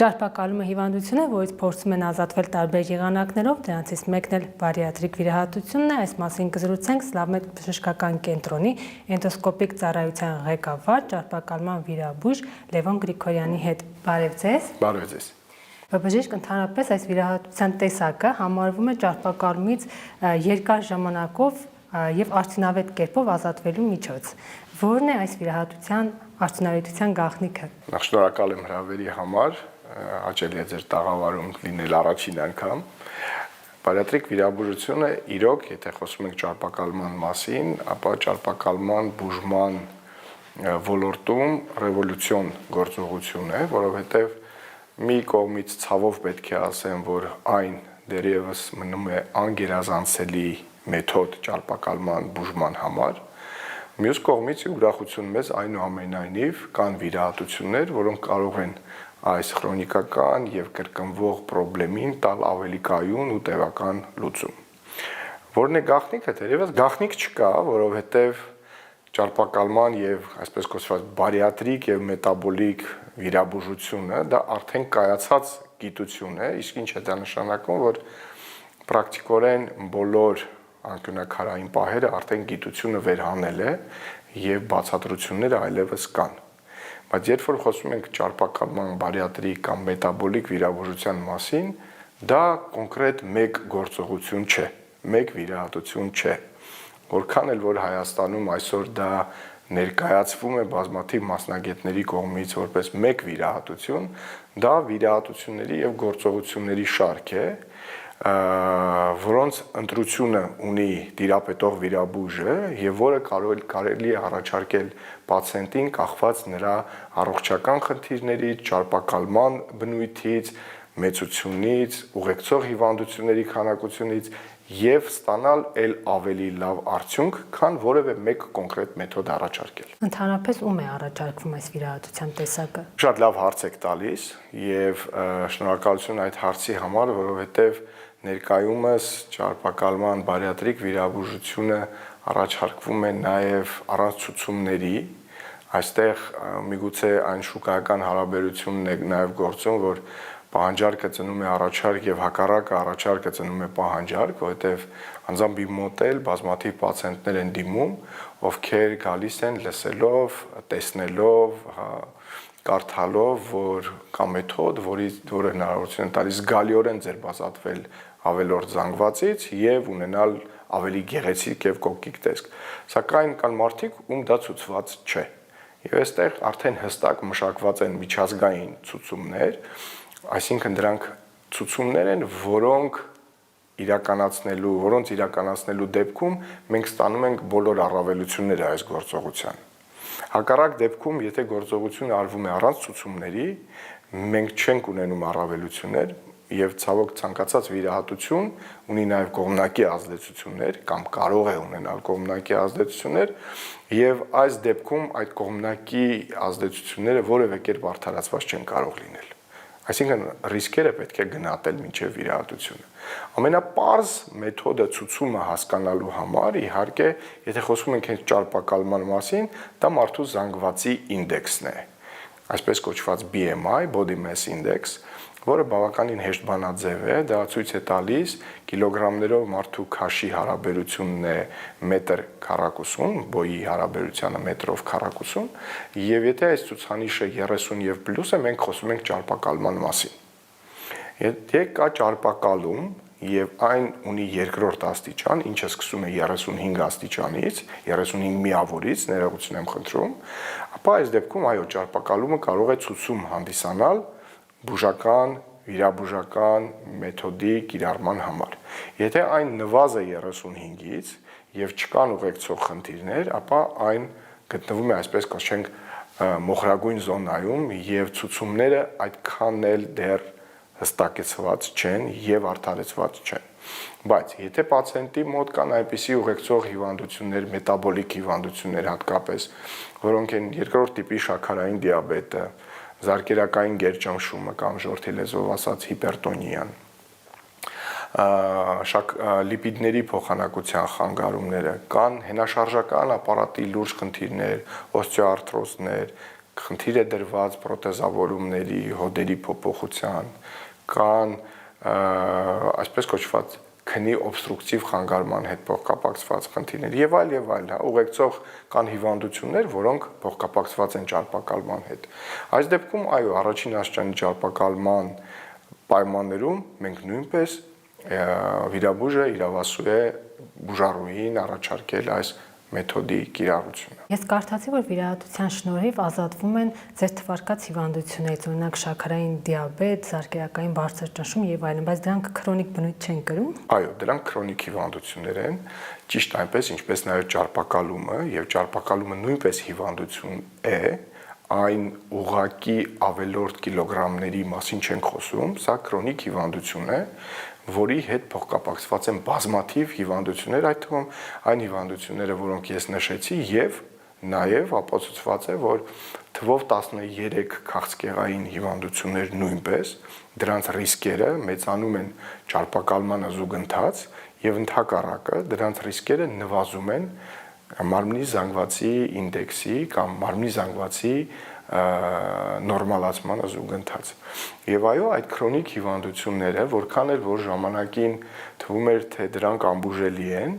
Ճարպակալումը հիվանդություն է, որից փորձում են ազատվել տարբեր եղանակներով, դրանցից մեկն էլ բարիատրիկ վիրահատությունն է, այս մասին կզրուցենք Սլավմեդ բժշկական կենտրոնի էնդոսկոպիկ ծառայության ղեկավար, ճարպակալման վիրաբույժ Լևոն Գրիգորյանի հետ։ Բարև ձեզ։ Բարև ձեզ։ Բժիշկ, ընդհանրապես այս վիրահատության տեսակը համարվում է ճարպակալումից երկար ժամանակով եւ արդյունավետ կերպով ազատվելու միջոց։ Որն է այս վիրահատության արդյունավետության գաղտնիքը։ Նախ շնորհակալ եմ հրավերի համար, հաճելի է ձեր տաղավարում լինել առաջին անգամ։ Բարիատրիկ վիրաբուժությունը իրոք, եթե խոսում ենք ճարպակալման մասին, ապա ճարպակալման բուժման ոլորտում ռևոլյուցիոն գործողություն է, որովհետև մի կողմից ցավով պետք է ասեմ, որ այն դեռևս մնում է անգերազանցելի մեթոդ ճարպակալման բուժման համար։ Մյուս կողմից ուրախություն մեզ այնուամենայնիվ կան վիրահատություններ, որոնք կարող են այս քրոնիկական եւ կրկնվող խնդրին տալ ավելի կայուն ու տևական լուծում։ Որն է գաղտնիքը, դեռևս գաղտնիք չկա, որովհետեւ ճարպակալման եւ այսպես կոչված բարիատրիկ եւ մետաբոլիկ վիրաբուժությունը դա արդեն կայացած գիտություն է, իսկ ինչ է դա նշանակում, որ պրակտիկորեն բոլոր անկյունաքարային պահերը արդեն գիտությունը վերհանել է եւ բացատրությունները այլևս կան։ Բայց երբ որ խոսում ենք ճարպակալման բարիատրիկ կամ մետաբոլիկ վիրաբուժության մասին, դա կոնկրետ մեկ գործողություն չէ, մեկ վիրահատություն չէ։ Որքան էլ որ Հայաստանում այսօր դա ներկայացվում է բազմաթիվ մասնագետների կողմից որպես մեկ վիրահատություն, դա վիրահատությունների եւ գործողությունների շարք է, որոնց ընտրությունը ունի տիրապետող վիրաբույժը եւ որը կարելի է առաջարկել պացիենտին կախված նրա առողջական խնդիրներից, ճարպակալման բնույթից, մեծությունից, ուղեկցող հիվանդությունների քանակությունից եւ ստանալ էլ ավելի լավ արդյունք, քան որևէ մեկ կոնկրետ մեթոդ առաջարկել։ Ընդհանրապես ում է առաջարկվում այս վիրահատության տեսակը։ Շատ լավ հարց եք տալիս եւ շնորհակալություն այդ հարցի համար, որովհետեւ ներկայումս ճարպակալման բարիատրիկ վիրաբուժությունը առաջարկվում է նաև առանց ցուցումների, այստեղ միգուցե այն շուկայական հարաբերությունն է նաև գործում, որ պահանջարկը ծնում է առաջարկ եւ հակառակը առաջարկը ծնում է պահանջարկ, որովհետեւ անձամբ իմ մոտ էլ բազմաթիվ պացիենտներ են դիմում, ովքեր գալիս են լսելով, տեսնելով, կարդալով, որ կա մեթոդ, որը հնարավորություն է տալիս զգալիորեն ձերբազատվել ավելորդ զանգվածից եւ ունենալ ավելի գեղեցիկ եւ կոկիկ տեսք։ Սակայն կան մարդիկ, ում դա ցուցված չէ։ Եվ այստեղ արդեն հստակ մշակված են միջազգային ցուցումներ, այսինքն դրանք ցուցումներ են, որոնց իրականացնելու դեպքում մենք ստանում ենք բոլոր առավելությունները այս գործողության։ Հակառակ դեպքում, եթե գործողությունը արվում է առանց ցուցումների, մենք չենք ունենում առավելություններ եւ ցավոք ցանկացած վիրահատություն ունի նաեւ կողմնակի ազդեցություններ կամ կարող է ունենալ կողմնակի ազդեցություններ եւ այս դեպքում այդ կողմնակի ազդեցությունները որևէ կերպ արդարացված չեն կարող լինել։ Այսինքն ռիսկերը պետք է գնահատել մինչև վիրահատությունը։ Ամենապարզ մեթոդը ցուցումը հասկանալու համար, իհարկե, եթե խոսում ենք հենց ճարպակալման մասին, դա մարդու զանգվածի ինդեքսն է, այսպես կոչված BMI, Body Mass Index, որը բավականին հեշտ բանաձև է, դա ցույց է տալիս կիլոգրամներով մարդու քաշի հարաբերությունն է մետր քառակուսուն, բոյի հարաբերությանը մետրով քառակուսուն, եւ եթե այս ցուցանիշը 30 եւ պլյուս է, մենք խոսում ենք ճարպակալման մասին։ Եթե կա ճարպակալում եւ այն ունի երկրորդ աստիճան, ինչը սկսում է 35 աստիճանից, 35 միավորից, ներողություն եմ խնդրում, ապա այս դեպքում այո, ճարպակալումը կարող է ցուցում հանդիսանալ բուժական, վիրաբուժական մեթոդի կիրառման համար։ Եթե այն նվազ է 35-ից եւ չկան ուղեկցող խնդիրներ, ապա այն գտնվում է, այսպես կոչենք, մոխրագույն զոնայում եւ ցուցումները այդքան էլ դեռ հստակեցված չեն եւ արդարացված չեն։ Բայց եթե պացիենտի մոտ կան այնպիսի ուղեկցող հիվանդություններ, մետաբոլիկ հիվանդություններ հատկապես, որոնք են երկրորդ տիպի շաքարային դիաբետը, զարկերակային գերճնշումը կամ ժողովրդի լեզվով ասած հիպերտոնիան, լիպիդների փոխանակության խանգարումները, կան հենաշարժական ապարատի լուրջ խնդիրներ, օստեոարթրոզներ, խնդիր է դրված պրոթեզավորումների, հոդերի փոփոխության, կան այսպես կոչված քնի օբստրուկտիվ խանգարման հետ փոխկապակցված խնդիրներ եւ այլ, հա, ուղեկցող կան հիվանդություններ, որոնք փոխկապակցված են ճարպակալման հետ։ Այս դեպքում, այո, առաջին աստիճանի ճարպակալման պայմաններում մենք նույնպես վիրաբույժը իրավասու է բուժառուին առաջարկել այս մեթոդի կիրառությունը։ Ես կարդացի, որ վիրահատության շնորհիվ ազատվում են ձեր թվարկած հիվանդություններից, օրինակ շաքարային դիաբետ, սարկերակային բարձր ճնշում եւ այլն, բայց դրանք քրոնիկ բնույթ չեն կրում։ Այո, դրանք քրոնիկ հիվանդություններ են, ճիշտ այնպես, ինչպես նաեւ ճարպակալումը, եւ ճարպակալումը նույնպես հիվանդություն է, այն ուղղակի ավելորդ կիլոգրամների մասին չենք խոսում, սա քրոնիկ հիվանդություն է, որի հետ փոխկապակցված են բազմաթիվ հիվանդություններ, այդ թվում այն հիվանդությունները, որոնք ես նշեցի, եւ նաեւ ապացուցված է, որ թվով 13 քաղցկեղային հիվանդություններ նույնպես դրանց ռիսկերը մեծանում են ճարպակալմանը զուգընթաց եւ ընդհակառակը դրանց ռիսկերը նվազում են մարմնի զանգվածի ինդեքսի կամ մարմնի զանգվածի նորմալացմանը զուգընթաց։ Եվ այո, այդ քրոնիկ հիվանդությունները, որքան էլ որ ժամանակին թվում էր, թե դրանք անբուժելի են,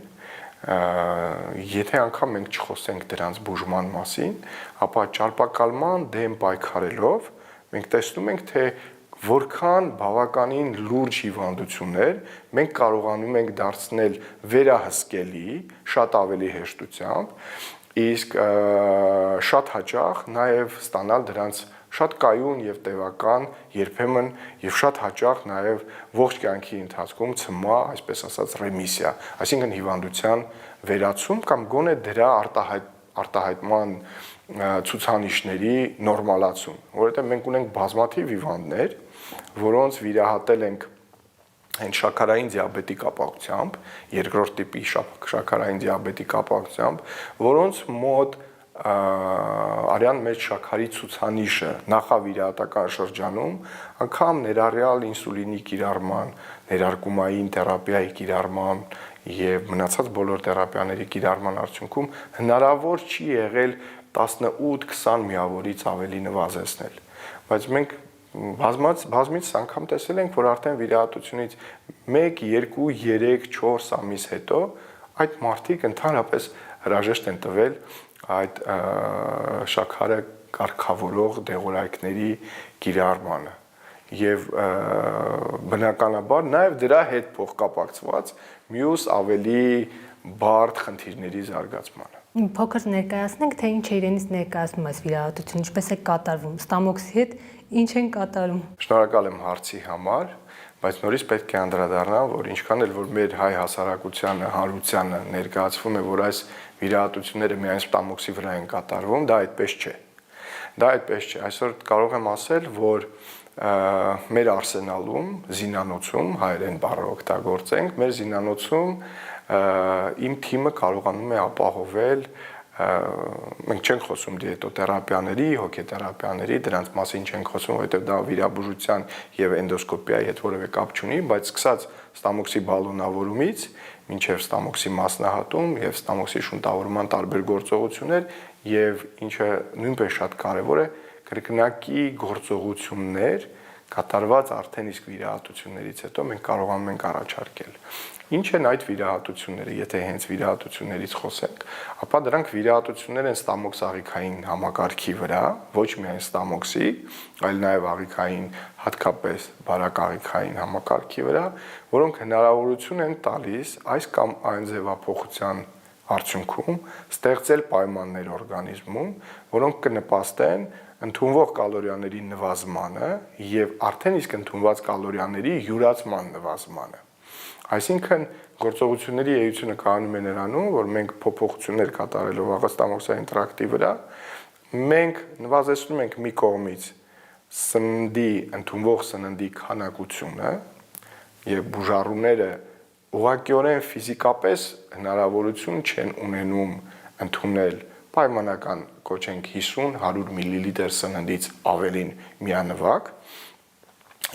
եթե անգամ մենք չխոսենք դրանց բուժման մասին, ապա ճարպակալման դեմ պայքարելով մենք տեսնում ենք, թե որքան բավականին լուրջ հիվանդություններ մենք կարողանում ենք դարձնել վերահսկելի շատ ավելի հեշտությամբ, իսկ շատ հաճախ նաև ստանալ դրանց շատ կայուն եւ տևական երբեմն եւ շատ հաճախ նաև ողջ կյանքի ընթացքում ցմա, այսպես ասած, ռեմիսիա, այսինքն հիվանդության վերացում կամ գոնե դրա արտահայտման ցուցանիշների նորմալացում, որովհետեւ մենք ունենք բազմաթիվ հիվանդներ, որոնց վիրահատել ենք հենց շաքարային դիաբետի կապակցությամբ, երկրորդ տիպի շաքարային դիաբետի կապակցությամբ, որոնց մոտ արյան մեջ շաքարի ցուցանիշը նախավիրահատական շրջանում անգամ ներառյալ ինսուլինի կիրառման, ներարկումային թերապիայի կիրառման եւ մնացած բոլոր թերապիաների կիրառման արդյունքում հնարավոր չի եղել 18-20 միավորից ավելի նվազեցնել, բայց մենք բազմից անգամ տեսել ենք, որ արդեն վիրահատությունից 1, 2, 3, 4 ամիս հետո այդ մարդիկ ընդհանրապես հրաժեշտ են տվել այդ շաքարը կարգավորող դեղորայքների կիրառմանը եւ բնականաբար նաեւ դրա հետ փոխկապակցված մյուս ավելի բարդ խնդիրների զարգացմանը։ Փոքր ներկայացնենք, թե ինչ է իրենից ներկայացնում այս վիրահատությունը, ինչպես է կատարվում, ստամոքսի հետ ինչ են կատարում։ Շնորհակալ եմ հարցի համար, բայց նորից պետք է անդրադառնամ, որ ինչքան էլ որ մեր հայ հասարակությանը, հանրությանը ներկայացվում է, որ այս վիրահատությունները միայն ստամոքսի վրա են կատարվում, դա այդպես չէ։ Դա այդպես չէ։ Այսօր կարող եմ ասել, որ մեր արսենալում, զինանոցում, հայերեն բառը օգտագործենք, մեր զինանոցում իմ թիմը կարողանում է ապահովել, մենք չենք խոսում դիետոթերապիաների, հոգեթերապիաների, դրանց մասին չենք խոսում, որովհետև դա վիրաբուժության եւ էնդոսկոպիայի հետ որևէ կապ չունի, բայց սկսած ստամոքսի բալոնավորումից մինչև ստամոքսի մասնահատում եւ ստամոքսի շունտավորման տարբեր գործողություններ եւ ինչը նույնպես շատ կարեւոր է, կրկնակի գործողություններ կատարված արդեն իսկ վիրահատություններից հետո մենք կարողանում ենք առաջարկել։ Ինչ են այդ վիրահատությունները, եթե հենց վիրահատություններից խոսենք, ապա դրանք վիրահատություններ են ստամոքս աղիքային համակարգի վրա, ոչ միայն ստամոքսի, այլ նաև աղիքային, հատկապես բարակաղիքային համակարգի վրա, որոնք հնարավորություն են տալիս այս կամ այն ձևափոխության արդյունքում ստեղծել պայմաններ օրգանիզմում, որոնք կնպաստեն ընդունվող կալորիաների նվազմանը եւ արդեն իսկ ընդունված կալորիաների յուրացման նվազմանը։ Այսինքն գործողությունների էությունը կայանում է նրանում, որ մենք փոփոխություններ կատարելով աղստամոքսային տրակտի վրա, մենք նվազեցնում ենք մի կողմից սննդի, ընդունվող սննդի քանակությունը եւ բուժառուները ուղղակիորեն ֆիզիկապես հնարավորություն չեն ունենում ընդունել պայմանական կոչենք 50-100 մլ սննդից ավելին միանվագ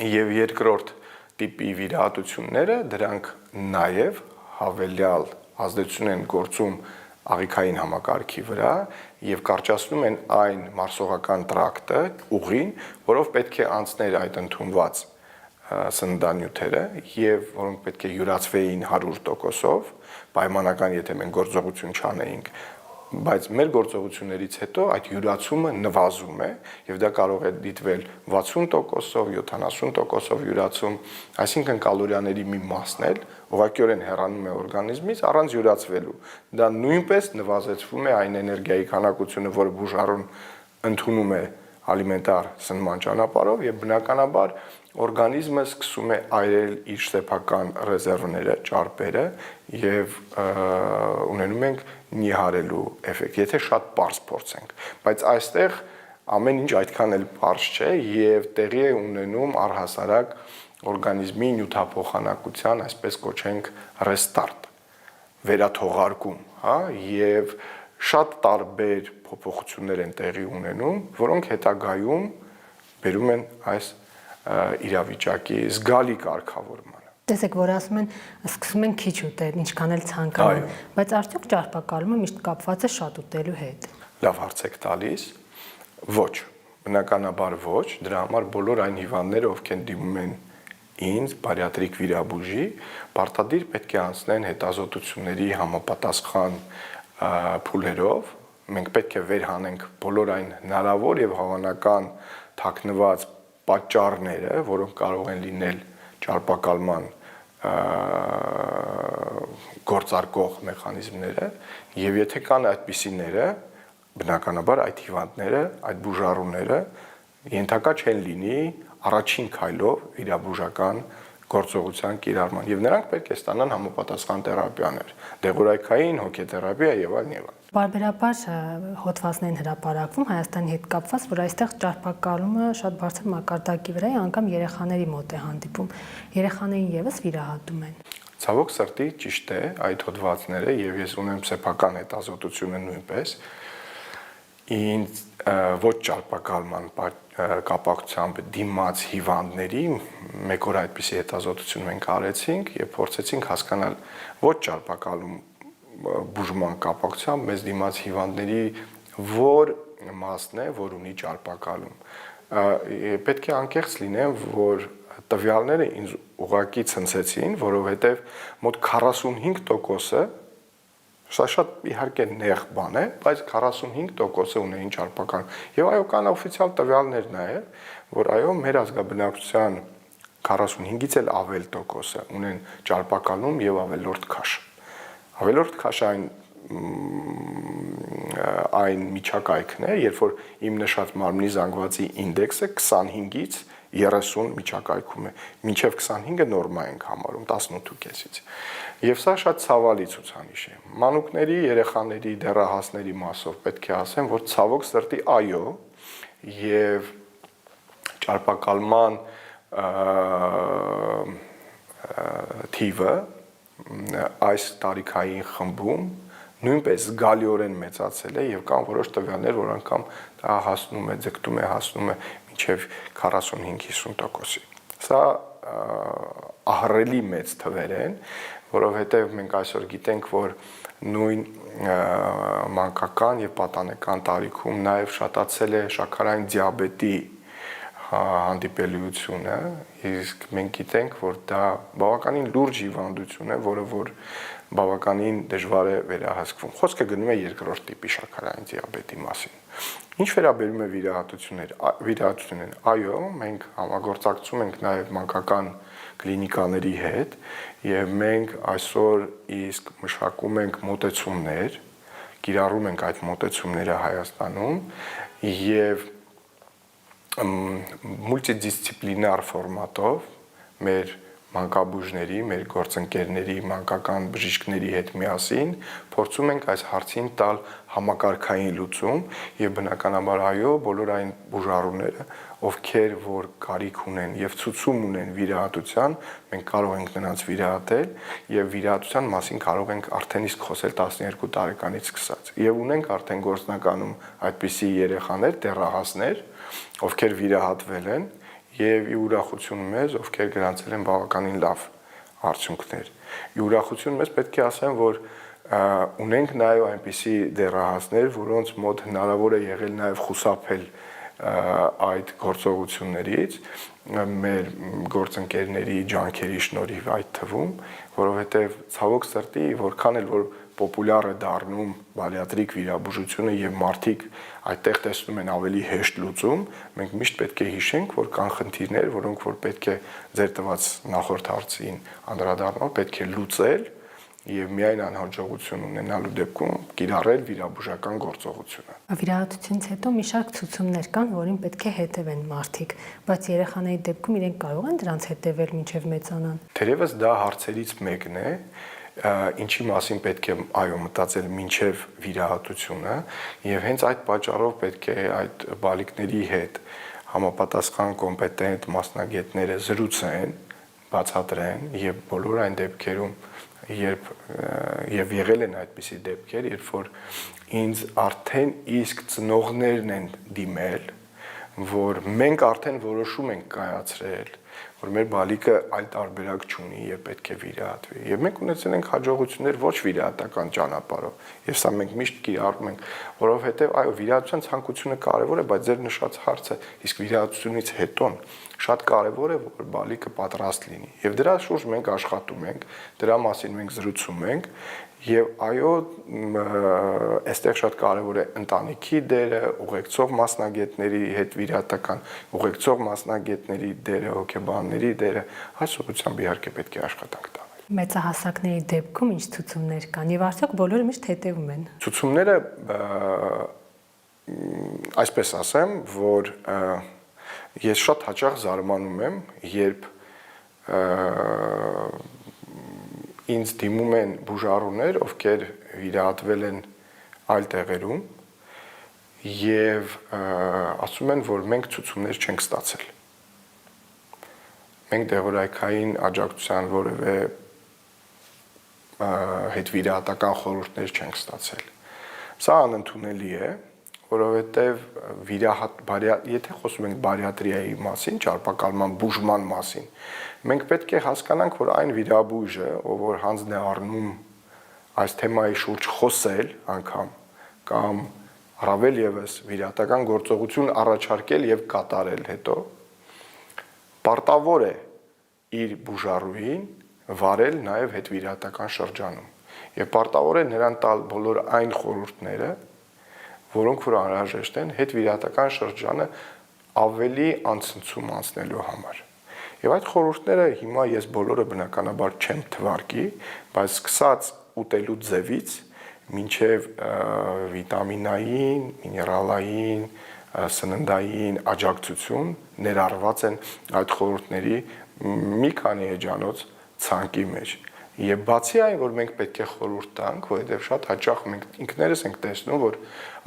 եւ երկրորդ տիպի վիրահատությունները դրանք նաեւ հավելյալ ազդեցություն են գործում աղիքային համակարգի վրա եւ կարճացնում են այն մարսողական տրակտը, ուղին, որով պետք է անցներ այդ ընդունված սննդանյութերը եւ որոնք պետք է յուրացվեին 100%-ով, պայմանական եթե մենք գործողություն չանեինք, բայց մեր գործողություններից հետո այդ յուրացումը նվազում է եւ դա կարող է դիտվել 60%-ով, 70%-ով յուրացում, այսինքն կալորիաների մի մասն էլ ուղղակիորեն հեռանում է օրգանիզմից առանց յուրացվելու։ Դա նույնպես նվազեցվում է այն էներգիայի քանակությունը, որը բուժառուն ընդունում է ալիմենտար սնման ճանապարհով եւ բնականաբար օրգանիզմը սկսում է այրել իր սեփական ռեզերվները, ճարպերը եւ ունենում ենք նիհարելու էֆեկտ, եթե շատ պարզ փորձենք, բայց այստեղ ամեն ինչ այդքան էլ պարզ չէ եւ տեղի է ունենում առհասարակ օրգանիզմի նյութափոխանակության, այսպես կոչենք restart, վերաթողարկում, հա, եւ շատ տարբեր փոփոխություններ են տեղի ունենում, որոնք հետագայում բերում են այս իրավիճակի զգալի կարգավորմանը։ Տեսեք, որ ասում են, սկսում են քիչ ուտել, ինչքան էլ ցանկանան, բայց արդյոք ճարպակալումը միշտ կապված է շատ ուտելու հետ։ Լավ հարց եք տալիս։ Ոչ, բնականաբար ոչ, դրա համար բոլոր այն հիվանդները, ովքեր դիմում են ինձ բարիատրիկ վիրաբուժի, պարտադիր պետք է անցնեն հետազոտությունների համապատասխան փուլերով, մենք պետք է վերհանենք բոլոր այն հնարավոր եւ հավանական թաքնված պատճառները, որոնք կարող են լինել ճարպակալման գործարկող մեխանիզմները, եւ եթե կան այդպիսիները, բնականաբար այդ հիվանդները, այդ բուժառուները ենթակա չեն լինի առաջին քայլով վիրաբուժական գործողության կիրառման եւ նրանք պետք է ստանան համապատասխան թերապիաներ, դեղորայքային, հոգեթերապիա եւ այլն եւ այլն։ Բարբերաբար հոդվածներ են հրապարակվում Հայաստանի հետ կապված, որ այստեղ ճարպակալումը շատ բարձր մակարդակի վրա է, անգամ երեխաների մոտ է հանդիպում։ Երեխաներին եւս վիրահատում են։ Ցավոք սրտի ճիշտ է այդ հոդվածները եւ ես ունեմ սեփական հետազոտությունը նույնպես։ Ինձ ոչ ճարպակալման կապակցությամբ դիմաց հիվանդների մեկ օր այդպիսի հետազոտություն մենք արեցինք եւ փորձեցինք հասկանալ ոչ ճարպակալում բուժման կապակցությամբ մեզ դիմաց հիվանդների որ մասն է, որ ունի ճարպակալում։ Պետք է անկեղծ լինեմ, որ տվյալները ինձ ուղղակի ցնցեցին, որովհետեւ մոտ 45%-ը Սա շատ իհարկե նեղ բան է, բայց 45%-ը ունեին ճարպակալում։ Եվ այո, կան օֆիցիալ տվյալներ նաև, որ այո, մեր ազգաբնակչության 45-ից էլ ավել տոկոսը ունեն ճարպակալում եւ ավելորդ քաշ։ Ավելորդ քաշ այն միջակայքն է, երբ որ իմ նշած մարմնի զանգվածի ինդեքսը 25-ից 30 միջակայքում է, մինչև 25-ը նորմա ենք համարում 18.5-ից։ Եվ սա շատ ցավալի ցուցանիշ է։ Մանուկների, երեխաների, դեռահասների մասով պետք է ասեմ, որ ցավոք սրտի այո, եւ ճարպակալման թիվը այս տարիքային խմբում նույնպես զգալիորեն մեծացել է եւ կան որոշ տվյալներ, որ անգամ դա հասնում է, ձգտում է հասնում է մինչև 45-50%-ի։ Սա ահռելի մեծ թվեր են, որովհետեւ մենք այսօր գիտենք, որ նույն մանկական եւ պատանեկան տարիքում նաեւ շատացել է շաքարային դիաբետի հանդիպելիությունը, իսկ մենք գիտենք, որ դա բավականին լուրջ հիվանդություն է, որը որ բավականին դժվար է վերահսկվում։ Խոսքը գնում է երկրորդ տիպի շաքարային դիաբետի մասին։ Ինչ վերաբերում է վիրահատություններին, այո, մենք համագործակցում ենք նաև մանկական կլինիկաների հետ եւ մենք այսօր իսկ մշակում ենք մոտեցումներ, կիրառում ենք այդ մոտեցումները Հայաստանում եւ մուլտիդիսցիպլինար ֆորմատով մեր մանկաբույժների, մեր գործընկերների, մանկական բժիշկների հետ միասին փորձում ենք այս հարցին տալ համակարգային լուծում եւ բնականաբար այո, բոլոր այն բուժառուները, ովքեր որ կարիք ունեն եւ ցուցում ունեն վիրահատության, մենք կարող ենք նրանց վիրահատել եւ վիրահատության մասին կարող ենք արդեն իսկ խոսել 12 տարեկանից սկսած։ Եվ ունենք արդեն գործնականում այդպիսի երեխաներ, դեռահասներ, ովքեր վիրահատվել են եւ ի ուրախություն մեզ, ովքեր գրանցել են բավականին լավ արդյունքներ։ Ի ուրախություն մեզ պետք է ասեմ, որ ունենք նաև այնպիսի դեռահասներ, որոնց մոտ հնարավոր է եղել նաև խուսափել այդ գործողություններից մեր գործընկերների ջանքերի շնորհիվ այդ թվում, որովհետև ցավոք սրտի որքան էլ որ պոպուլյար է դառնում բարիատրիկ վիրաբուժությունը եւ մարդիկ այդտեղ տեսնում են ավելի հեշտ լուծում, մենք միշտ պետք է հիշենք, որ կան խնդիրներ, որոնք որ պետք է ձեր տված նախորդ հարցին անդրադառնալ, պետք է լուծել եւ միայն անհաջողություն ունենալու դեպքում կիրառել վիրաբուժական գործողությունը։ Վիրահատությունից հետո մի շարք ցուցումներ կան, որին պետք է հետևեն մարդիկ, բայց երեխաների դեպքում իրենք կարող են դրանց հետևել մինչև մեծանան։ Թերևս դա հարցերից մեկն է, ինչի մասին պետք է այո մտածել մինչև վիրահատությունը եւ հենց այդ պատճառով պետք է այդ բալիկների հետ համապատասխան կոմպետենտ մասնագետները զրուցեն, բացատրեն եւ բոլոր այն դեպքերում երբ եղել են այդպիսի դեպքեր, երբ որ ինձ արդեն իսկ ծնողներն են դիմել, որ մենք արդեն որոշում ենք կայացրել, որ մեր բալիկը այլ տարբերակ չունի եւ պետք է վիրահատվի։ Եվ մենք ունեցել ենք հաջողություններ ոչ վիրահատական ճանապարհով։ Եվ սա մենք միշտ կիրառում ենք, որովհետեւ այո, վիրահատության ցանկությունը կարեւոր է, բայց ձեր նշած հարցը իսկ վիրահատությունից հետո շատ կարեւոր է, որ բալիկը պատրաստ լինի։ Եվ դրա շուրջ մենք աշխատում ենք, դրա մասին մենք զրուցում ենք, եւ այո, այստեղ շատ կարեւոր է ընտանիքի դերը, ուղեկցող մասնագետների հետ վիրահատական ուղեկցող մասնագետների դերը, հոգեբանների դերը, այս ուղղությամբ իհարկե պետք է աշխատանք տանել։ Մեծահասակների դեպքում ինչ ցուցումներ կան եւ արդյոք բոլորը միշտ հետևում են։ Ցուցումները այսպես ասեմ, որ ես շատ հաճախ զարմանում եմ, երբ ինձ դիմում են բուժառուներ, ովքեր վիրահատվել են այլ տեղերում եւ ասում են, որ մենք ցուցումներ չենք ստացել։ Մենք դեղորայքային աջակցության որևէ հետվիրահատական խորհուրդներ չենք ստացել։ Սա անընդունելի է, որովհետև եթե խոսում ենք բարիատրիայի մասին, ճարպակալման բուժման մասին, մենք պետք է հասկանանք, որ այն վիրաբույժը, ով որ հանձն է առնում այս թեմայի շուրջ խոսել անգամ կամ առավել եւս վիրահատական գործողություն առաջարկել եւ կատարել հետո, պարտավոր է իր բուժառուին վարել նաեւ հետվիրահատական շրջանում եւ պարտավոր է նրան տալ բոլոր այն խորհուրդները, որոնք որ անհրաժեշտ են հետվիրահատական շրջանը ավելի անցնցում անցնելու համար։ Եվ այդ խորհուրդները հիմա ես բոլորը բնականաբար չեմ թվարկի, բայց սկսած ուտելու ձևից մինչև վիտամինային, միներալային, սննդային աջակցություն ներառված են այդ խորհուրդների մի քանի էջանոց ցանկի մեջ։ Եվ բացի այն, որ մենք պետք է խորհուրդ տանք, որովհետև շատ հաճախ մենք ինքներս ենք տեսնում, որ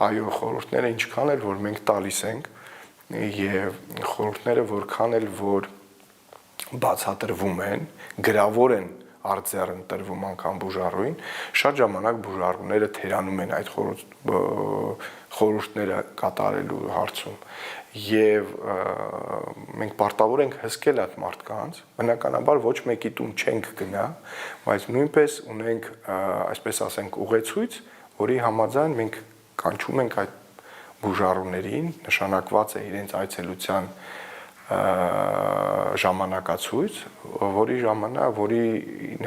այո, խորհուրդները ինչքան էլ որ մենք տալիս ենք եւ խորհուրդները որքան էլ որ բացատրվում են, գրավոր են արձեռ ընտրվում անգամ բուժառուին, շատ ժամանակ բուժառուները թերանում են այդ խորհուրդները կատարելու հարցում եւ մենք պարտավոր ենք հսկել այդ մարդկանց, բնականաբար ոչ մեկի տուն չենք գնա, բայց նույնպես ունենք, այսպես ասենք, ուղեցույց, որի համաձայն մենք կանչում ենք այդ բուժառուներին, նշանակված է իրենց այցելության ժամանակացույց, որի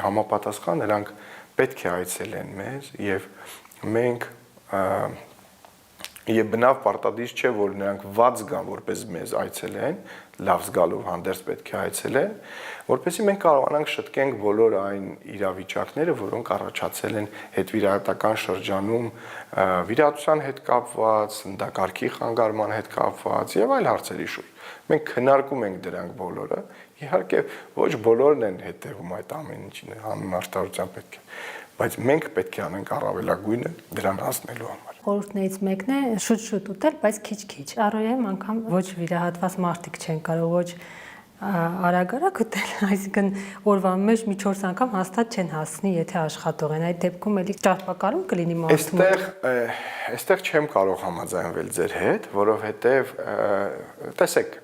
համապատասխան նրանք պետք է այցելեն մեզ եւ մենք եւ բնավ պարտադիր չէ, որ նրանք վատ զգան, որպես մեզ այցելեն, լավ զգալով հանդերձ պետք է այցելեն, որպեսզի մենք կարողանանք շտկենք բոլոր այն իրավիճակները, որոնք առաջացել են հետվիրահատական շրջանում վիրահատության հետ կապված, սննդակարգի խանգարման հետ կապված եւ այլ հարցերի շուրջ։ Մենք քննարկում ենք դրանք բոլորը, իհարկե ոչ բոլորն են հետևում այդ ամեն ինչին, համարտարության պետք է, բայց մենք պետք է անենք առավելագույնը դրան հասնելու համար։ Խորհուրդներից մեկն է շուտ-շուտ ուտել, բայց քիչ-քիչ։ Առօրյայում անգամ ոչ վիրահատված մարդիկ չեն կարող ոչ արագ ուտել, այսինքն օրվա մեջ մի 4 անգամ հաստատ չեն հասնի, եթե աշխատող են։ Այդ դեպքում էլի ճարպակալում կլինի մարդու։ Այստեղ չեմ կարող համաձայնվել ձեր հետ, որովհետև տեսեք,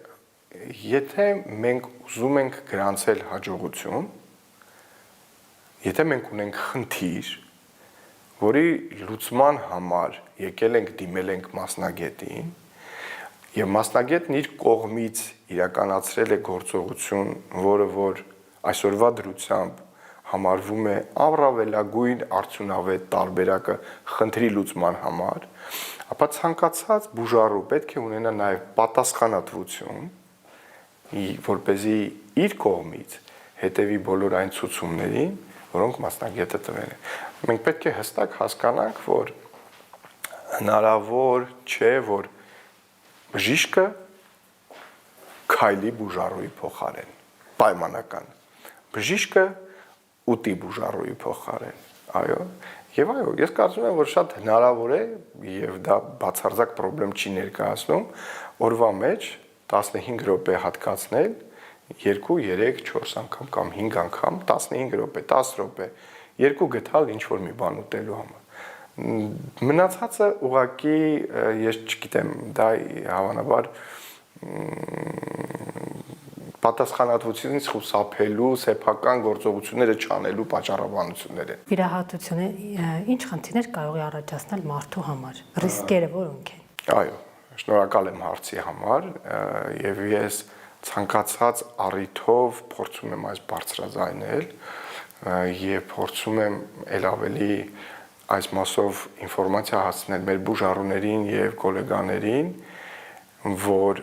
եթե մենք ուզում ենք գրանցել հաջողություն, եթե մենք ունենք խնդիր, որի լուծման համար եկել ենք դիմել ենք մասնագետին, եւ մասնագետն իր կողմից իրականացրել է գործողություն, որը որ այսօրվա դրությամբ համարվում է առավելագույն արդյունավետ տարբերակը խնդրի լուծման համար, ապա ցանկացած բուժառու պետք է ունենա նաև պատասխանատվություն, որպեսզի իր կողմից հետևի բոլոր այն ցուցումներին, որոնք մասնագետը տվել է։ Մենք պետք է հստակ հասկանանք, որ հնարավոր չէ, որ բժիշկը քայլի բուժառուի փոխարեն, պայմանական։ Բժիշկը ուտի բուժառուի փոխարեն, այո, եւ այո, ես կարծում եմ, որ շատ հնարավոր է եւ դա բացարձակ խնդրեմ չի ներկայացնում, օրվա մեջ 15 րոպե հատկացնել 2, 3, 4 անգամ կամ 5 անգամ, 15 րոպե, 10 րոպե, 2 գթալ ինչ որ մի բան ուտելու համար։ Մնացածը ուղղակի ես չգիտեմ, դա հավանաբար պատասխանատվությունից խուսափելու, սեփական գործողությունները չանելու պատճառաբանություններ են։ Վիրահատությունը ինչ խնդիրներ կարող է առաջացնել մարդու համար, ռիսկերը որոնք են։ Այո, շնորհակալ եմ հարցի համար եւ ես ցանկացած առիթով փորձում եմ այս բարձրաձայնել եւ փորձում եմ ել ավելի այս մասով ինֆորմացիա հասցնել մեր բուժառուներին եւ գոլեգաներին, որ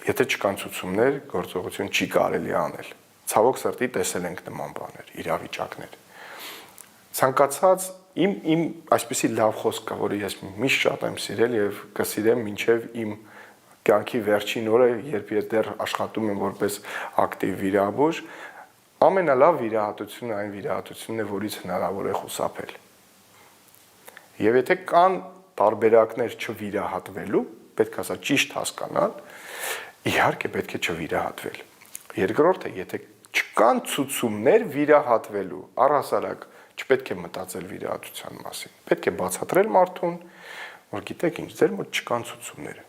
եթե չկան ցուցումներ, գործողություն չի կարելի անել։ Ցավոք սրտի տեսել ենք նման բաներ, իրավիճակներ։ Ցանկացած իմ այսպեսի լավ խոսք կա, որը ես միշտ շատ եմ սիրել եւ կսիրեմ մինչեւ իմ կյանքի վերջին օրը, երբ ես դեռ աշխատում եմ որպես ակտիվ վիրաբույժ, ամենալավ վիրահատությունը այն վիրահատությունն է, որից հնարավոր է խուսափել։ Եվ եթե կան տարբերակներ չվիրահատվելու, պետք է սա ճիշտ հասկանալ, իհարկե պետք է չվիրահատվել։ Երկրորդը, եթե չկան ցուցումներ վիրահատվելու, առհասարակ չպետք է մտածել վիրահատության մասին։ Պետք է բացատրել մարդուն, որ գիտեք ինչ, ձեր մոտ չկան ցուցումներ։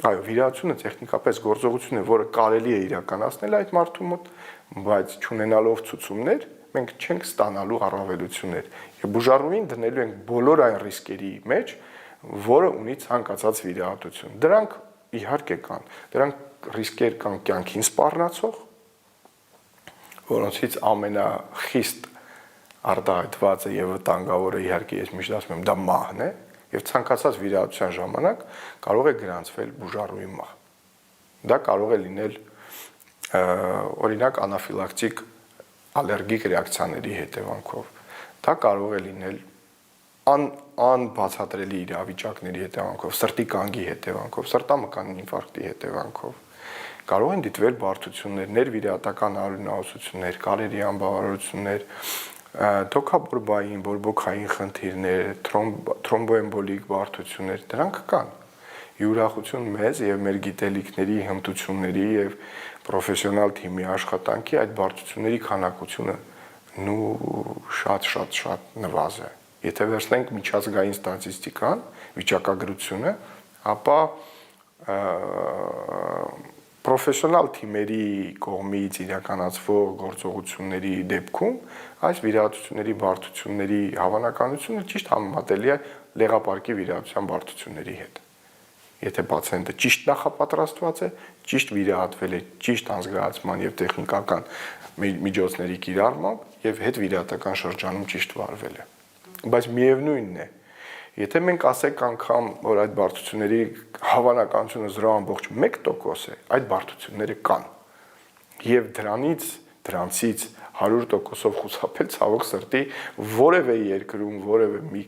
Այո, վիրահատությունը տեխնիկապես գործողություն է, որը կարելի է իրականացնել այդ մարդու մոտ, բայց չունենալով ցուցումներ, մենք չենք ստանալու առավելություններ։ Եվ բուժառուին դնելու ենք բոլոր այն ռիսկերի մեջ, որը ունի ցանկացած վիրահատություն։ Դրանք իհարկե կան, դրանք ռիսկեր կան կյանքին սպառնացող, որոնցից ամենախիստ արտահայտվածը եւ վտանգավորը իհարկե ես միշտ ասում եմ դա մահն է եւ ցանկացած վիրահատության ժամանակ կարող է գրանցվել բուժառուի մահ։ Դա կարող է լինել օրինակ անաֆիլակտիկ ալերգիկ ռեակցիաների հետևանքով։ Դա կարող է լինել անբացատրելի իրավիճակների հետևանքով, սրտի կանգի հետևանքով, սրտամկանի ինֆարկտի հետևանքով։ Կարող են դիտվել բարդություններ, ներվիրահատական արյունահոսություններ, կարերի անբավարարություններ, թոքաբորբային, բորբոքային խնդիրներ, թրոմբոեմբոլիկ բարդություններ, դրանք կան։ Յուրախություն մեզ եւ մեր գիտելիքների, հմտությունների եւ պրոֆեսիոնալ թիմի աշխատանքի այդ բարդությունների քանակությունը շատ նվազ է։ Եթե վերցնենք միջազգային ստատիստիկան, վիճակագրությունը, ապա պրոֆեսիոնալ թիմերի կողմից իրականացվող գործողությունների դեպքում այս վիրահատությունների բարդությունների հավանականությունը ճիշտ համեմատելի է լեղապարկի վիրահատության բարդությունների հետ։ Եթե պացիենտը ճիշտ նախապատրաստված է, ճիշտ վիրահատվել է, ճիշտ անզգացման եւ տեխնիկական միջոցների կիրառմամբ եւ հետվիրահատական շրջանում ճիշտ վարվել է։ Բայց միևնույնն է, եթե մենք ասենք անգամ, որ այդ բարդությունների հավանականությունը 0.1% է, այդ բարդությունները կան։ Եվ դրանցից 100%-ով խուսափել ցավոք սրտի որևէ երկրում, որևէ մի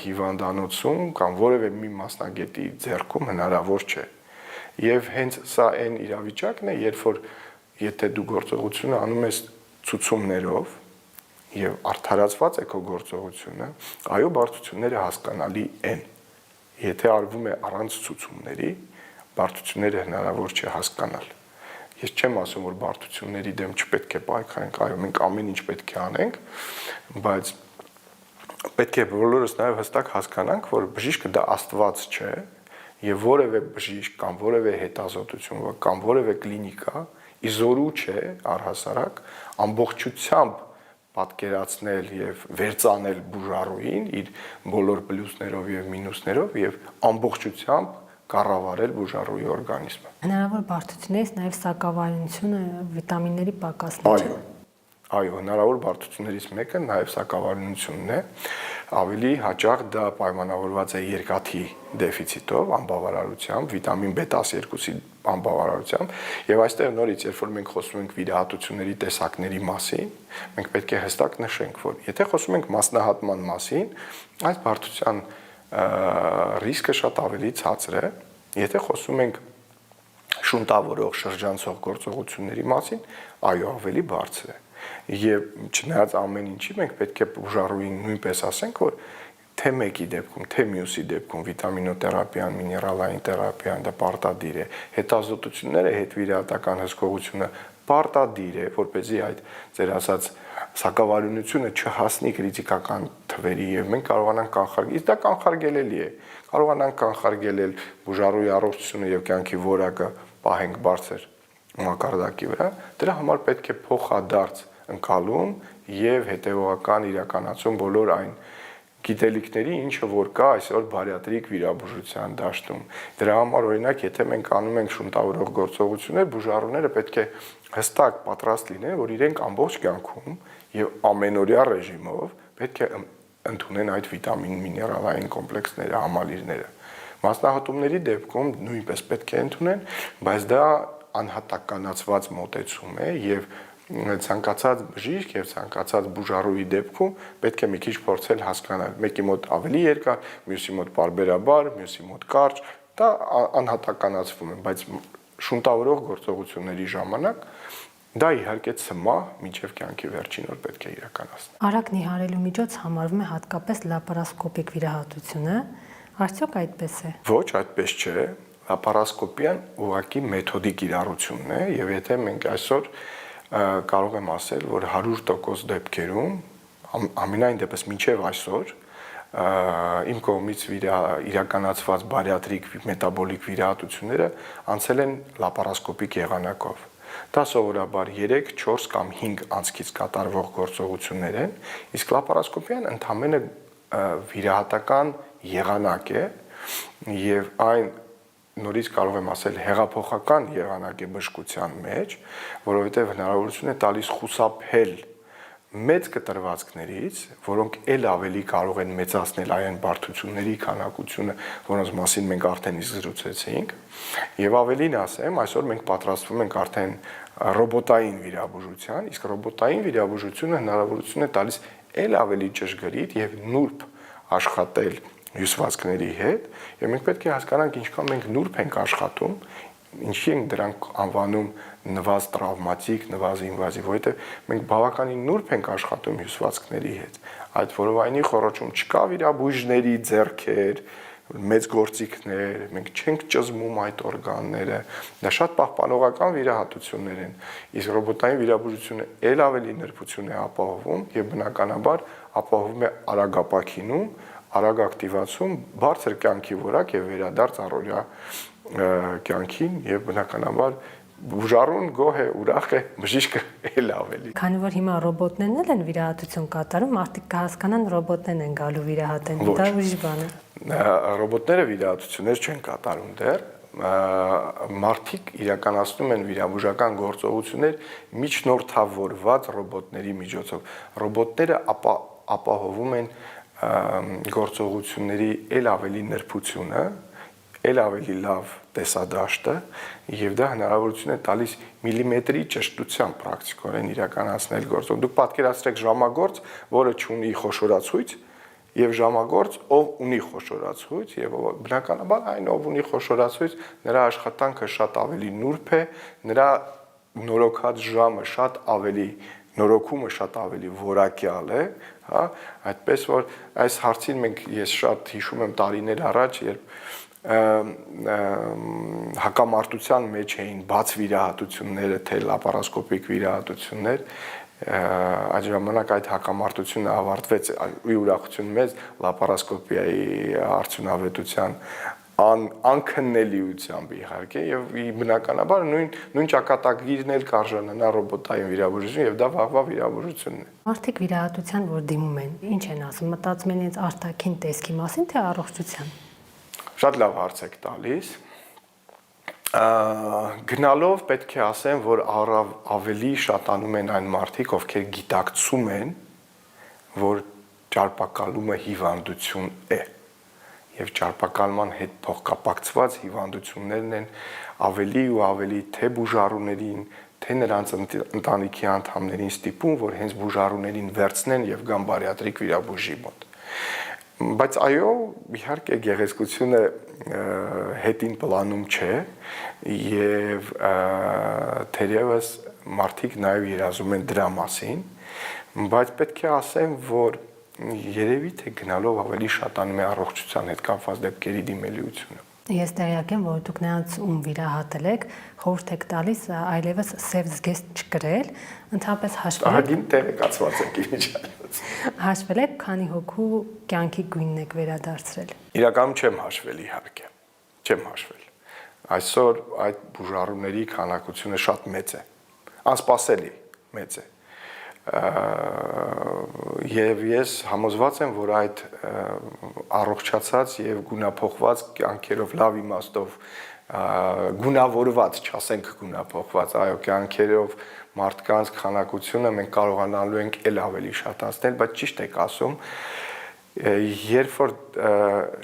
հիվանդանոցում կամ որևէ մի մասնագետի ձեռքում հնարավոր չէ։ Եվ հենց սա այն իրավիճակն է, երբ որ եթե դու գործողությունը անում ես ցուցումներով եւ արդարացված է քո գործողությունը, այո, բարդությունները հասկանալի են։ Եթե արվում է առանց ցուցումների, բարդությունները հնարավոր չէ հասկանալ։ Ես չեմ ասում, որ բարդությունների դեմ չպետք է պայքարենք, այո, մենք ամեն ինչ պետք է անենք, բայց պետք է բոլորս նաև հստակ հասկանանք, որ բժիշկը դա Աստված չէ, եւ որևէ բժիշկ կամ որևէ հետազոտություն կամ որևէ կլինիկա իզորու չէ առհասարակ ամբողջությամբ պատկերացնել եւ վերծանել բուժառուին իր բոլոր պլյուսներով եւ մինուսներով եւ ամբողջությամբ կառավարել բուժառուի օրգանիզմը։ Հնարավոր բարդություններից նաև սակավարյունությունը, վիտամինների պակասն է։ Այո, հնարավոր բարդություններից մեկը նաև սակավարյունությունն է, ավելի հաճախ դա պայմանավորված է երկաթի դեֆիցիտով, անբավարարությամբ, վիտամին B12-ի անբավարարությամբ, եւ այստեղ նորից, երբ որ մենք խոսում ենք վիրահատությունների տեսակների մասին, մենք պետք է հստակ նշենք, որ եթե խոսում ենք մասնահատման մասին, այս բարդության ռիսկը շատ ավելի ցածր է, եթե խոսում ենք շունտավորող շրջանցող գործողությունների մասին, այո, ավելի բարձր է։ Եվ չնայած ամեն ինչի մենք պետք է բուժառուին նույնպես ասենք, որ թե մեկի դեպքում, թե մյուսի դեպքում վիտամինոթերապիան, միներալային թերապիան դա պարտադիր է, հետազոտությունները, հետվիրահատական հսկողությունը պարտադիր է, որպեսզի այդ ձեր ասած սակավարյունությունը չհասնի կրիտիկական թվերի եւ մենք կարողանանք կանխարգել, իսկ դա կանխարգելելի է։ Կարողանանք կանխարգելել բուժառուի առողջությունը եւ կյանքի որակը պահենք բարձր մակարդակի վրա, դրա համար պետք է փոխադարձ ընկալում եւ հետեւողական իրականացում բոլոր այն գիտելիքների, ինչը որ կա այսօր բարիատրիկ վիրաբուժության դաշտում։ Դրա համար օրինակ, եթե մենք անում ենք շունտավորող գործողություններ, բուժառուները պետք է հստակ պատրաստ լինեն, որ իրենք ամբողջ կյանքում եւ ամենօրյա ռեժիմով պետք է ընդունեն այդ վիտամին միներալային կոմպլեքսները, համալիրները։ Մասնահատումների դեպքում նույնպես պետք է ընդունեն, բայց դա անհատականացված մոտեցում է եւ ցանկացած բժիշկ եւ ցանկացած բուժառուի դեպքում պետք է մի քիչ փորձել հասկանալ, մեկի մոտ ավելի երկար, մյուսի մոտ պարբերաբար, մյուսի մոտ կարճ, դա անհատականացվում է, բայց շունտավորող գործողությունների ժամանակ դա իհարկե ցմահ մինչև կյանքի վերջին օր պետք է իրականացնել։ Արագ նիհարելու միջոց համարվում է հատկապես լապարասկոպիկ վիրահատությունը, արդյոք այդպես է։ Ոչ, այդպես չէ։ Լապարասկոպիան ուղղակի մեթոդի կիրառությունն է եւ եթե մենք այսօր կարող եմ ասել, որ 100% դեպքերում ամենայն դեպս մինչև այսօր իմ կողմից իրականացված բարիատրիկ մետաբոլիկ վիրահատությունները անցել են լապարասկոպիկ եղանակով։ Դա սովորաբար 3, 4 կամ 5 անցքից կատարվող գործողություններ են, իսկ լապարասկոպիան ընդհանրապես վիրահատական եղանակ է եւ այն նորից կարող եմ ասել հեղափոխական եղանակ է բժշկության մեջ, որովհետեւ հնարավորություն է տալիս խուսափել մեծ կտրվածքներից, որոնք ել ավելի կարող են մեծացնել այն բարդությունների քանակությունը, որոնց մասին մենք արդեն իսկ զրուցեցինք, եւ ավելին ասեմ, այսօր մենք պատրաստվում ենք արդեն ռոբոտային վիրաբուժության, իսկ ռոբոտային վիրաբուժությունը հնարավորություն է տալիս ել ավելի ճշգրիտ եւ նուրբ աշխատել հյուսվածքների հետ, եւ մենք պետք է հասկանանք ինչքան մենք նուրբ ենք աշխատում, ինչի ենք դրանք անվանում նվազ տրավմատիկ, նվազ ինվազիվ, որովհետեւ մենք բավականին նուրբ ենք աշխատում հյուսվածքների հետ։ Այդ որովայնի խորոչում չկա վիրաբույժների ձեռքեր, մեծ գործիքներ, մենք չենք ճզմում այդ օրգանները, դա շատ պահպանողական վիրահատություններ են, իսկ ռոբոտային վիրաբուժությունը ել ավելի նրբություն է ապահովում եւ բնականաբար ապահովում է արագապակինում, արագ ակտիվացում, բարձր կյանքի որակ եւ վերադարձ առօրյա կյանքին եւ բնականաբար բուժառուն գոհ է, ուրախ է, բժիշկը ել ավելի։ Քանի որ հիմա ռոբոտներն են վիրահատություն կատարում, մարդիկ կհասկանան ռոբոտներն են գալու վիրահատեն, դա ուրիշ բան է։ Ռոբոտները վիրահատություններ չեն կատարում դեռ, մարդիկ իրականացնում են վիրաբուժական գործողություններ միջնորդավորված ռոբոտների միջոցով։ Ռոբոտները ապահովում են գործողությունների ել ավելի նրբությունը, ել ավելի լավ տեսադաշտը եւ դա հնարավորություն է տալիս միլիմետրի ճշտությամբ պրակտիկորեն իրականացնել գործողություն։ Դուք պատկերացրեք ժամագործ, որը ունի խոշորացույց եւ ժամագործ, ով ունի խոշորացույց եւ բնականաբար այն ով ունի խոշորացույց, նրա աշխատանքը շատ ավելի նուրբ է, նրա նորոգած ժամը շատ ավելի նորոգումը շատ ավելի որակյալ է, հա, այդպես որ այս հարցին ես շատ հիշում եմ տարիներ առաջ, երբ հակամարտության մեջ էին բաց վիրահատությունները, թե լապարասկոպիկ վիրահատություններ, այդ ժամանակ այդ հակամարտությունը ավարտվեց ու ուրախություն մեծ լապարասկոպիայի արդյունավետության անքննելիությամբ իհարկե եւ բնականաբար նույն ճակատագիրն էլ կարժանանա ռոբոտային վիրաբուժություն եւ դա վաղվա վիրաբուժությունն է։ Մարդիկ վիրահատության, որ դիմում են, ինչ են ասում, մտածում են իրենց արտաքին տեսքի մասին, թե առողջության։ Շատ լավ հարց եք տալիս։ Գնալով պետք է ասեմ, որ ավելի շատանում են այն մարդիկ, ովքեր գիտակցում են, որ ճարպակալումը հիվանդություն է։ Եվ ճարպակալման հետ փոխկապակցված հիվանդություններն են ավելի ու ավելի թե բուժառուներին, թե նրանց ընտանիքի անդամներին ստիպում, որ հենց բուժառուներին վերցնեն եւ գան բարիատրիկ վիրաբույժի մոտ։ Բայց այո, իհարկե գեղեցկությունը հետին պլանում չէ եւ թերևս մարդիկ նաեւ երազում են դրա մասին, բայց պետք է ասեմ, որ երևի թե գնալով ավելի շատանում է առողջության հետ կապված դեպքերի դիմելիությունը։ Ես տեղյակ եմ, որ դուք նրանց ում վիրահատել եք, խորհուրդ եք տալիս այլևս սև զգեստ չկրել, ընդհանրապես հաշվել եք։ Ահագին տեղեկացված եք իհարկե։ Հաշվել եք, քանի հոգու կյանքի գույնն եք վերադարձրել։ Իրականում չեմ հաշվել իհարկե։ Չեմ հաշվել։ Այսօր այդ բուժառուների քանակությունը շատ մեծ է։ Անսպասելի մեծ է։ Եվ ես համոզված եմ, որ այդ առողջացած եւ գունափոխված կյանքերով լավ իմաստով գունավորված, չասենք գունափոխված, այո, կյանքերով մարդկանց քանակությունը մենք կարողանալու ենք ել ավելի շատացնել, բայց ճիշտ եք ասում, երբ որ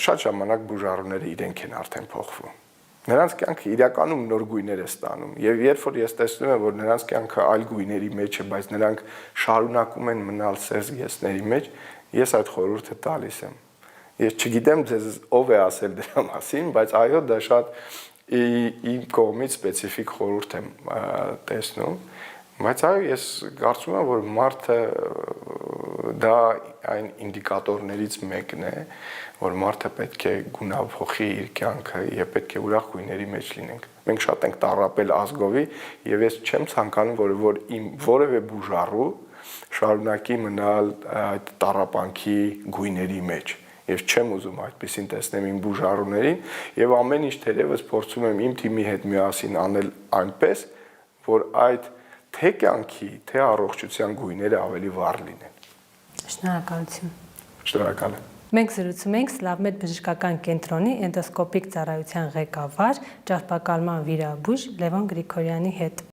շատ ժամանակ բուժառուները իրենք են արդեն փոխվում։ Նրանց կյանքը իրականում նոր գույներ է ստանում եւ երբ որ ես տեսնում եմ, որ նրանց կյանքը այլ գույների մեջ է, բայց նրանք շարունակում են մնալ սերզգեսների մեջ, ես այդ խորհուրդը տալիս եմ։ Ես չգիտեմ ձեզ ով է ասել դրա մասին, բայց այո, դա շատ իմ կողմից սպეციფიկ խորհուրդ եմ տեսնում, բայց այո, ես կարծում եմ, որ մարդը դա այն ինդիկատորներից մեկն է, որ մարդը պետք է գունափոխի իր կյանքը եւ պետք է ուրախ գույների մեջ լինենք։ Մենք շատ ենք տառապել ազգովի եւ ես չեմ ցանկանում, որ իմ որևէ բուժառու շարունակի մնալ այդ տառապանքի գույների մեջ։ Ես չեմ ուզում այդպեսին տեսնեմ իմ բուժառուներին եւ ամեն ինչ թերևս փորձում եմ իմ թիմի հետ միասին անել այնպես, որ այդ թե կյանքի, թե առողջության գույները ավելի վառ լինեն։ Շնորհակալություն։ Շնորհակալ եմ։ Մենք զրուցում ենք Սլավմեդ բժշկական կենտրոնի էնդոսկոպիկ ծառայության ղեկավար, ճարպակալման վիրաբույժ Լևոն Գրիգորյանի հետ։